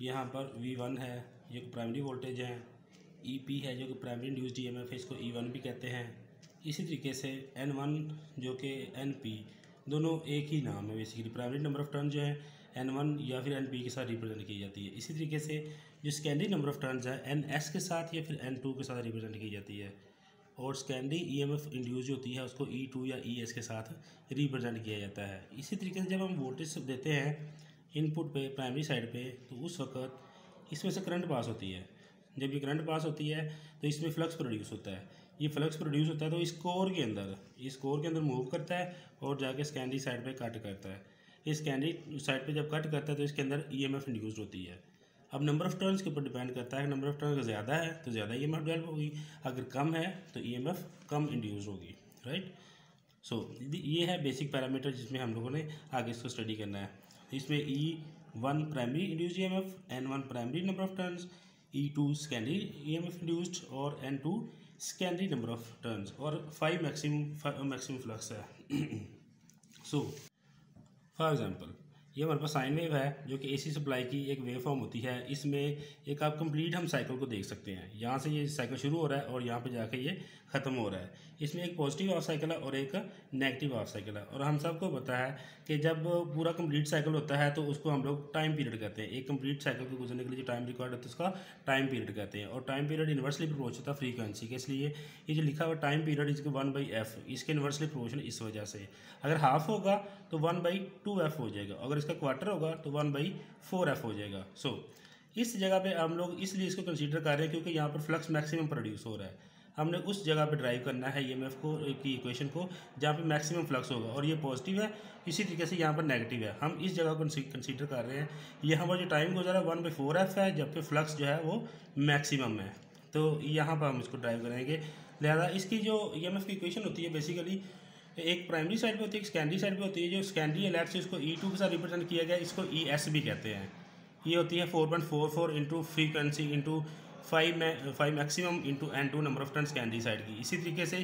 यहाँ पर V1 है जो कि प्राइमरी वोल्टेज है, EP है जो कि प्राइमरी इंड्यूस्ड EMF है, इसको E1 भी कहते हैं। इसी तरीके से N1 जो कि NP, दोनों एक ही नाम है basically. Primary number of turn जो है N1 या फिर NP के साथ रिप्रेजेंट की जाती है। इसी तरीके से जो सेकेंडरी नंबर ऑफ टर्न्स है NS के साथ या फिर N2 के साथ रिप्रेजेंट की जाती है। और सेकेंडरी EMF इंड्यूस होती है उसको E2 या ES के साथ रिप्रेजेंट किया जाता है। इसी तरीके से जब हम वोल्टेज देते हैं इनपुट पे प्राइमरी साइड पे, तो उस वक्त इसमें से करंट पास होती है। जब ये करंट पास होती है तो इसमें फ्लक्स प्रोड्यूस होता है। ये फ्लक्स प्रोड्यूस होता है तो इस कोर के अंदर मूव करता है और जाके सेकेंडरी साइड पे कट करता है। इस सेकेंडरी साइड पे जब कट करता है तो इसके अंदर EMF इंड्यूस्ड होती है। अब नंबर ऑफ़ टर्न्स के ऊपर डिपेंड करता है। नंबर ऑफ़ टर्न्स ज़्यादा है तो ज़्यादा EMF डेवलप होगी, अगर कम है तो EMF कम इंड्यूस होगी, राइट। सो ये है बेसिक पैरामीटर जिसमें हम लोगों ने आगे इसको स्टडी करना है। इसमें E1 primary induced EMF, N1 primary number of turns, E2 secondary EMF induced और N2 secondary number of turns और 5 मैक्सिमम फ्लक्स है। सो फॉर एग्जांपल ये हमारे पास साइन वेव है जो कि AC सप्लाई की एक वेव फॉर्म होती है। इसमें एक आप कंप्लीट हम साइकिल को देख सकते हैं। यहाँ से ये साइकिल शुरू हो रहा है और यहाँ पे जाके ये ख़त्म हो रहा है। इसमें एक पॉजिटिव हाफ साइकिल है और एक नेगेटिव हाफ साइकिल है। और हम सबको पता है कि जब पूरा कंप्लीट साइकिल होता है तो उसको हम लोग टाइम पीरियड कहते हैं। एक कंप्लीट साइकिल को गुजरने के लिए जो टाइम रिक्वायर्ड होता है उसका टाइम पीरियड कहते हैं। और टाइम पीरियड इन्वर्सली प्रोपोर्शनल होता है फ्रीक्वेंसी के, इसलिए ये जो लिखा हुआ टाइम पीरियड इसके 1/f, इसके इन्वर्सली प्रोपोर्शनल इस वजह से। अगर हाफ होगा तो 1/2f हो जाएगा, अगर इसका क्वार्टर होगा तो 1/4f हो जाएगा। सो इस जगह पे हम लोग इसलिए इसको कंसीडर कर रहे हैं क्योंकि यहाँ पर फ्लक्स मैक्सिमम प्रोड्यूस हो रहा है। हमने उस जगह पे ड्राइव करना है EMF को की इक्वेशन को जहाँ पे मैक्सिमम फ्लक्स होगा, और ये पॉजिटिव है। इसी तरीके से यहाँ पर नेगेटिव है। हम इस जगह को कंसीडर कर रहे हैं। यहाँ पर जो टाइम गुजरा 1/4f है, जबकि फ्लक्स जो है वो मैक्सिमम है। तो यहाँ पर हम इसको ड्राइव करेंगे। लिहाजा इसकी जो EMF की इक्वेशन होती है बेसिकली एक प्राइमरी साइड पे होती है, एक सेकेंडरी साइड पे होती है। जो सेकेंडरी है लेट्स से इसको E2 के साथ रिप्रेजेंट किया गया, इसको ES भी कहते हैं। ये होती है 4.44 into frequency into 5 maximum into N2 number of turn secondary side की। इसी तरीके से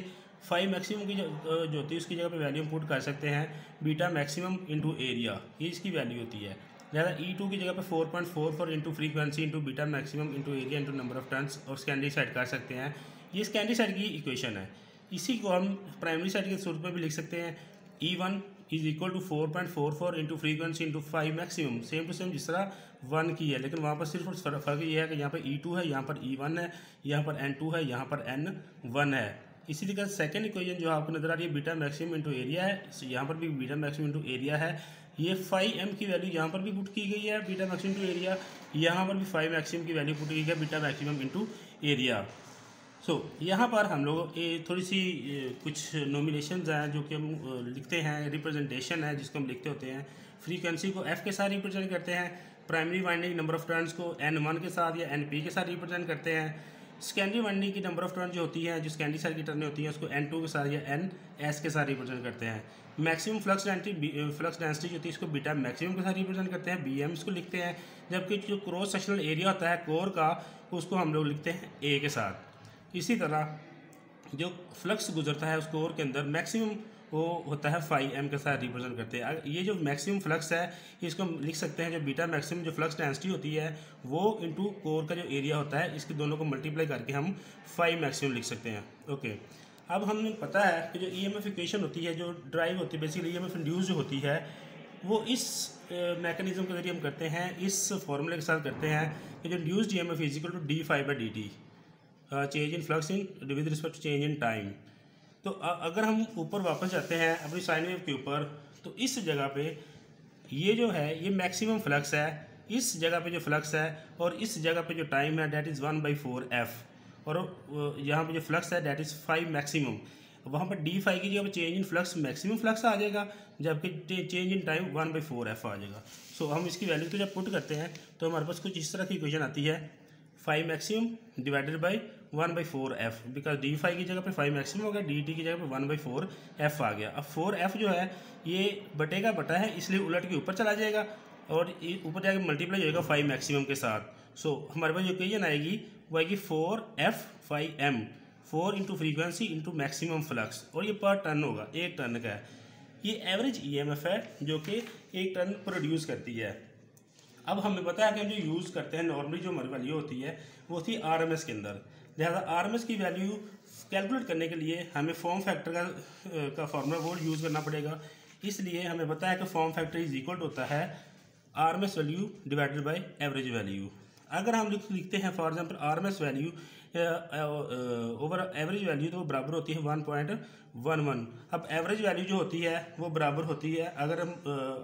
5 मैक्सिमम की जो होती है उसकी जगह पे वैल्यू हम पुट कर सकते हैं बीटा मैक्सिमम इंटू एरिया, ये इसकी वैल्यू होती है। लिहाजा E2 की जगह पे 4.44 into frequency into beta maximum into area into number of turns और सेकेंडरी साइड कर सकते हैं। ये सेकेंडरी साइड की इक्वेशन है। इसी को हम प्राइमरी साइड के सूत्र में भी लिख सकते हैं। E1 is equal to 4.44 into frequency into 5 maximum, same to same जिस तरह 1 की है, लेकिन वहाँ पर सिर्फ फ़र्क ये है कि यहाँ पर E2 है, यहाँ पर E1 है, यहाँ पर N2 है, यहाँ पर N1 है। इसी तरीके से सेकेंड इक्वेशन जो आपको नजर आ रही है बीटा मैक्सिमम इंटू एरिया है, यहाँ पर भी बीटा मैक्सिमम इंटू एरिया है। ये 5m की वैल्यू यहाँ पर भी पुट की गई है बीटा मैक्सिमम इंटू एरिया, यहाँ पर भी 5 मैक्सिमम की वैल्यू पुट की गई है बीटा मैक्सिमम इंटू एरिया। सो यहाँ पर हम लोग थोड़ी सी कुछ नॉमिनेशंस हैं जो कि हम लिखते हैं, रिप्रेजेंटेशन है जिसको हम लिखते होते हैं। फ्रीक्वेंसी को F के साथ रिप्रेजेंट करते हैं, primary winding number of turns को N1 के साथ या NP के साथ रिप्रेजेंट करते हैं। सेकेंडरी वाइंडिंग की नंबर ऑफ टर्न जो होती है, जो सेकेंडरी साइड की टर्नें होती हैं, उसको N2 के साथ या NS के साथ रिप्रेजेंट करते हैं। मैक्सिमम फ्लक्स डेंसिटी जो होती है इसको बीटा मैक्सिमम के साथ रिप्रेजेंट करते हैं, BM इसको लिखते हैं। जबकि जो क्रॉस सेक्शनल एरिया होता है कोर का, उसको हम लोग लिखते हैं A के साथ। इसी तरह जो फ्लक्स गुजरता है उस कोर के अंदर मैक्सिमम वो होता है 5m के साथ रिप्रेजेंट करते हैं। ये जो मैक्सिमम फ्लक्स है इसको हम लिख सकते हैं जो बीटा मैक्सिमम जो फ्लक्स डेंसिटी होती है वो इंटू कोर का जो एरिया होता है, इसके दोनों को मल्टीप्लाई करके हम 5 मैक्सिमम लिख सकते हैं। ओके, अब हमें पता है कि जो EMF इक्वेशन होती है, जो ड्राइव होती है बेसिकली EMF इंड्यूस जो होती है, वो इस मैकेनिज्म के जरिए हम करते हैं, इस फॉर्मूले के साथ करते हैं कि जो induced EMF is equal to d∅dt, change in flux in with respect to change in time. तो अगर हम ऊपर वापस जाते हैं अपनी साइन वेव के ऊपर, तो इस जगह पे ये जो है ये मैक्सिमम फ्लक्स है, इस जगह पे जो फ्लक्स है और इस जगह पे जो टाइम है डेट इज़ 1/4f, और यहाँ पे जो फ्लक्स है डेट इज़ 5 मैक्सिमम। वहाँ पर d∅ की जगह पे change in flux maximum flux आ जाएगा, जबकि चेंज इन टाइम 1/4f आ जाएगा। सो हम इसकी वैल्यू को जब पुट करते हैं तो हमारे पास कुछ इस तरह की इक्वेशन आती है, 5 maximum divided by 1/4f, because d∅ की जगह पे 5 मैक्सिमम हो गया, dt की जगह पे 1/4f आ गया। अब 4f जो है ये बटे का बटा है, इसलिए उलट के ऊपर चला जाएगा और ऊपर जाके मल्टीप्लाई होएगा 5 मैक्सिमम के साथ। सो हमारे पास जो इक्वेशन आएगी वो आएगी 4f/m, 4 into frequency into maximum flux, और ये पर टर्न होगा, एक टर्न का है। ये एवरेज EMF है जो कि एक टर्न प्रोड्यूस करती है। अब हमें पता है कि हम जो यूज़ करते हैं नॉर्मली जो हमारी वैल्यू होती है वो होती है आरएमएस के अंदर। लिहाजा आरएमएस की वैल्यू कैलकुलेट करने के लिए हमें फॉर्म फैक्टर का फार्मूला वो यूज़ करना पड़ेगा। इसलिए हमें पता है कि फॉर्म फैक्टर इज इक्वल होता है RMS value divided by average value. अगर हम लिखते हैं for example RMS value over average value तो वो बराबर होती है 1.11। अब एवरेज वैल्यू जो होती है वो बराबर होती है, अगर हम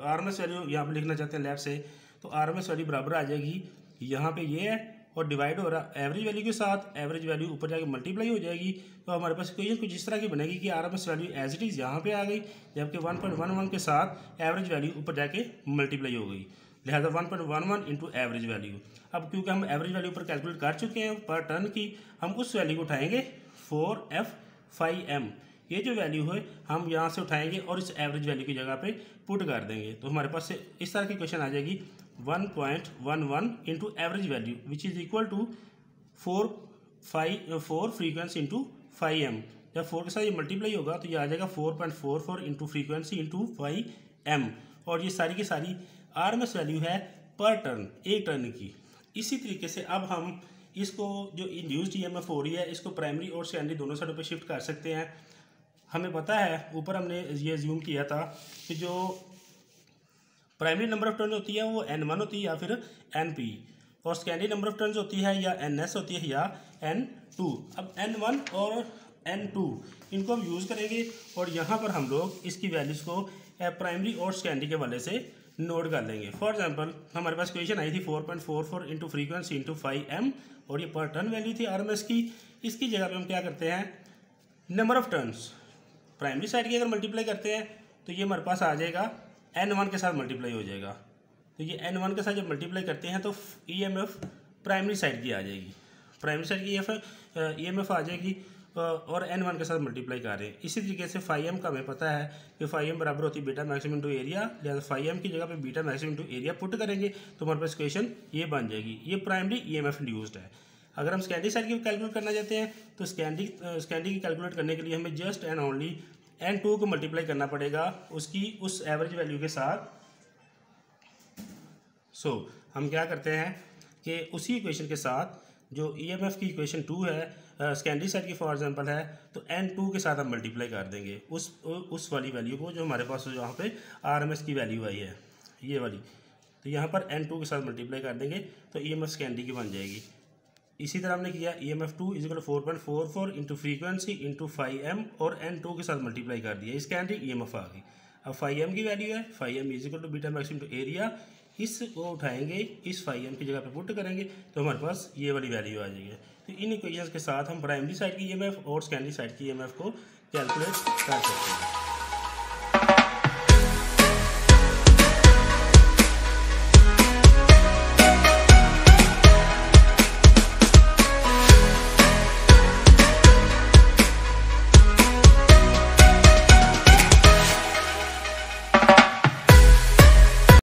आरएमएस वैल्यू यहाँ पे लिखना चाहते हैं लेफ्ट से, तो आरएमएस वैल्यू बराबर आ जाएगी यहाँ पे ये है और डिवाइड हो रहा एवरेज वैल्यू के साथ, एवरेज वैल्यू ऊपर जाके मल्टीप्लाई हो जाएगी। तो हमारे पास इक्वेशन कुछ इस तरह की बनेगी कि RMS value as it is यहाँ पे आ गई, जबकि 1.11 के साथ एवरेज वैल्यू ऊपर जाके मल्टीप्लाई हो गई। लिहाजा 1.11 इंटू एवरेज वैल्यू। अब क्योंकि हम एवरेज वैल्यू पर कैलकुलेट कर चुके हैं पर टर्न की, हम उस वैल्यू को उठाएंगे 4F5M। ये जो वैल्यू है हम यहाँ से उठाएंगे और इस एवरेज वैल्यू की जगह पे पुट कर देंगे। तो हमारे पास इस तरह की क्वेश्चन आ जाएगी 1.11 into average value which is equal to 4 frequency into 5M। जब 4 के साथ ये मल्टीप्लाई होगा तो ये आ जाएगा 4.44 इंटू फ्रीक्वेंसी इंटू 5M। और ये सारी की सारी आरएमएस वैल्यू है पर टर्न, एक टर्न की। इसी तरीके से अब हम इसको जो इंड्यूस्ड ईएमएफ हो रही है इसको प्राइमरी और सेकेंडरी दोनों साइडों पे शिफ्ट कर सकते हैं। हमें पता है ऊपर हमने ये अज्यूम किया था कि जो प्राइमरी नंबर ऑफ टर्न होती है वो N1 होती है या फिर NP, और सेकेंडरी नंबर ऑफ टर्न्स होती है या NS होती है या N2। अब N1 और N2 इनको हम यूज़ करेंगे और यहाँ पर हम लोग इसकी वैल्यूज़ को प्राइमरी और सेकेंडरी के वाले से नोट कर लेंगे। फॉर एग्जांपल हमारे पास क्वेश्चन आई थी 4.44 इंटू फ्रीक्वेंसी इंटू 5M और ये पर टर्न वैल्यू थी आरएमएस की। इसकी जगह पे हम क्या करते हैं, number of turns primary side की अगर मल्टीप्लाई करते हैं तो ये हमारे पास आ जाएगा N1 के साथ मल्टीप्लाई हो जाएगा। तो ये N1 के साथ जब मल्टीप्लाई करते हैं तो EMF प्राइमरी साइड की आ जाएगी, प्राइमरी साइड की EMF आ जाएगी और N1 के साथ मल्टीप्लाई कर रहे हैं। इसी तरीके से 5M का हमें पता है कि 5M बराबर होती है बीटा मैक्सिमम इंटू एरिया। लिहाजा 5M की जगह पे beta maximum into area put करेंगे तो हमारे पास इक्वेशन ये बन जाएगी। ये प्राइमरी EMF इंड्यूस्ड है। अगर हम सेकेंडरी साइड की कैलकुलेट करना चाहते हैं तो सेकेंडरी की कैलकुलेट करने के लिए हमें जस्ट एंड ओनली N2 को मल्टीप्लाई करना पड़ेगा उसकी उस एवरेज वैल्यू के साथ। सो हम क्या करते हैं कि उसी इक्वेशन के साथ जो EMF की इक्वेशन 2 है सेकेंडरी साइड की फॉर एग्जांपल है तो N2 के साथ हम मल्टीप्लाई कर देंगे उस वाली वैल्यू को जो हमारे पास यहाँ पे RMS की वैल्यू आई है ये वाली। तो यहाँ पर N2 के साथ मल्टीप्लाई कर देंगे तो EMF सेकेंडरी की बन जाएगी। इसी तरह हमने किया EMF2 is equal to 4.44 into frequency into 5M और N2 के साथ मल्टीप्लाई कर दिया, इस सेकेंडरी EMF आ गई। अब 5M की वैल्यू है 5M is equal to beta maximum to area, इसको उठाएंगे इस 5M की जगह पे पुट करेंगे तो हमारे पास ये वाली वैल्यू आ जाएगी। तो इन इक्वेशंस के साथ हम प्राइमरी साइड की EMF और सेकेंडरी साइड की EMF को कैलकुलेट कर सकते हैं।